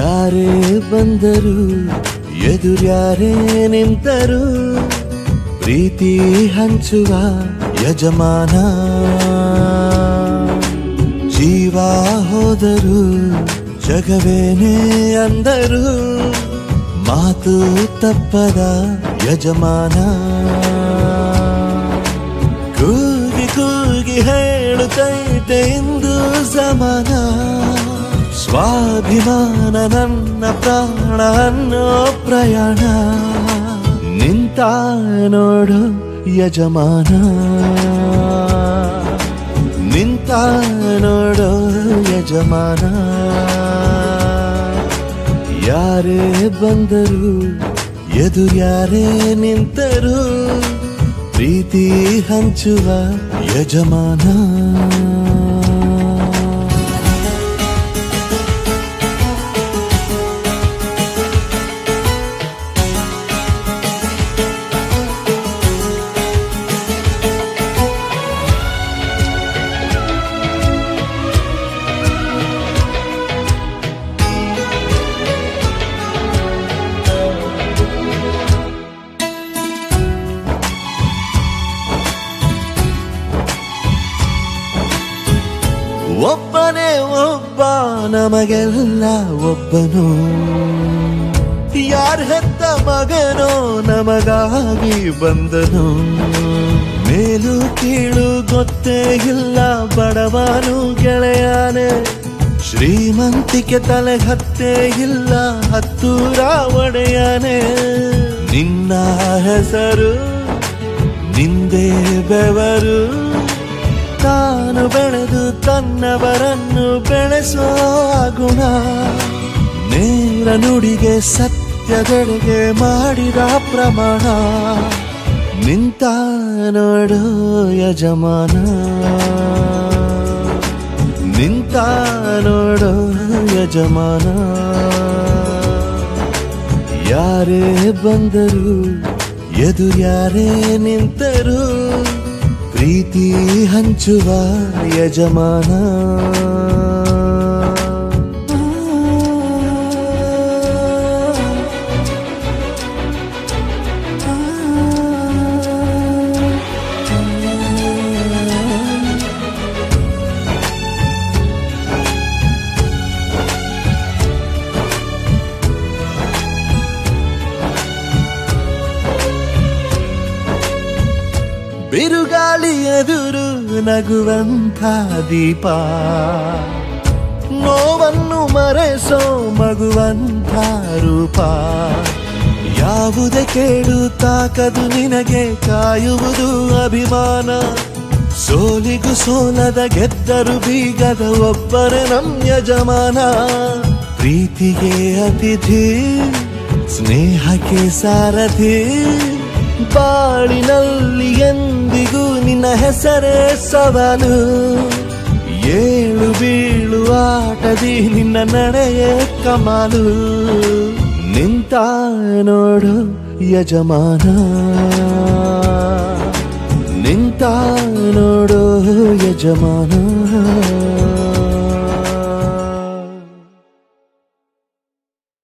ಯಾರೇ ಬಂದರು ಎದುರ್ಯಾರೇ ನಿಂತರು ಪ್ರೀತಿ ಹಂಚುವ ಯಜಮಾನ ಜೀವ ಹೋದರು ಜಗವೇನೇ ಅಂದರು ಮಾತು ತಪ್ಪದ ಯಜಮಾನ ಕೂಗಿ ಕೂಗಿ ಹೇಳುತ್ತೈತೆ ಇಂದು ಸಮಾನ ಸ್ವಾಭಿಮಾನ ನನ್ನ ಪ್ರಾಣ ಅನ್ನೋ ಪ್ರಯಾಣ ನಿಂತ ನೋಡು ಯಜಮಾನ ನಿಂತ ನೋಡು ಯಜಮಾನ ಯಾರೇ ಬಂದರು ಎದುರ್ಯಾರೇ ನಿಂತರು ಪ್ರೀತಿ ಹಂಚುವ ಯಜಮಾನ ಒಬ್ಬನೇ ಒಬ್ಬ ನಮಗೆಲ್ಲ ಒಬ್ಬನು ಯಾರ ಹೆತ್ತ ಮಗನೋ ನಮಗಾಗಿ ಬಂದನು ಮೇಲು ಕೀಳು ಗೊತ್ತೇ ಇಲ್ಲ ಬಡವನು ಗೆಳೆಯಾನೆ ಶ್ರೀಮಂತಿಕೆ ತಲೆ ಹತ್ತೇ ಇಲ್ಲ ಹತ್ತೂರ ಒಡೆಯಾನೆ ನಿನ್ನ ಹೆಸರು ನಿಂದೇ ಬೆವರು ತಾನು ಬೆಳೆದು ತನ್ನವರನ್ನು ಬೆಳೆಸೋ ಗುಣ ನೇರ ನುಡಿಗೆ ಸತ್ಯದೆಡೆಗೆ ಮಾಡಿದ ಪ್ರಮಾಣ ನಿಂತ ನೋಡು ಯಜಮಾನ ನಿಂತ ನೋಡು ಯಜಮಾನ ಯಾರೇ ಬಂದರು ಎದುರ್ಯಾರೇ ನಿಂತರು ಪ್ರೀತಿ ಹಂಚುವ ಯಜಮಾನ ಬಿರುಗಾಳಿ ಎದುರು ನಗುವಂಥ ದೀಪ ನೋವನ್ನು ಮರೆಸೋ ಮಗುವಂಥ ರೂಪ ಯಾವುದೇ ಕೇಳು ತಾಕದು ನಿನಗೆ ಕಾಯುವುದು ಅಭಿಮಾನ ಸೋಲಿಗೂ ಸೋಲದ ಗೆದ್ದರು ಬೀಗದ ಒಬ್ಬರೇ ನಮ್ ಯಜಮಾನ ಪ್ರೀತಿಗೆ ಅತಿಥಿ ಸ್ನೇಹಕ್ಕೆ ಸಾರಥಿ ಬಾಳಿನಲ್ಲಿ ಎಂದಿಗೂ ನಿನ್ನ ಹೆಸರೇ ಸವಾಲು ಏಳು ಬೀಳು ಆಟದಿ ನಿನ್ನ ನಡೆಯೇ ಕಮಾಲು ನಿಂತ ನೋಡು ಯಜಮಾನ ನಿಂತ ನೋಡು ಯಜಮಾನ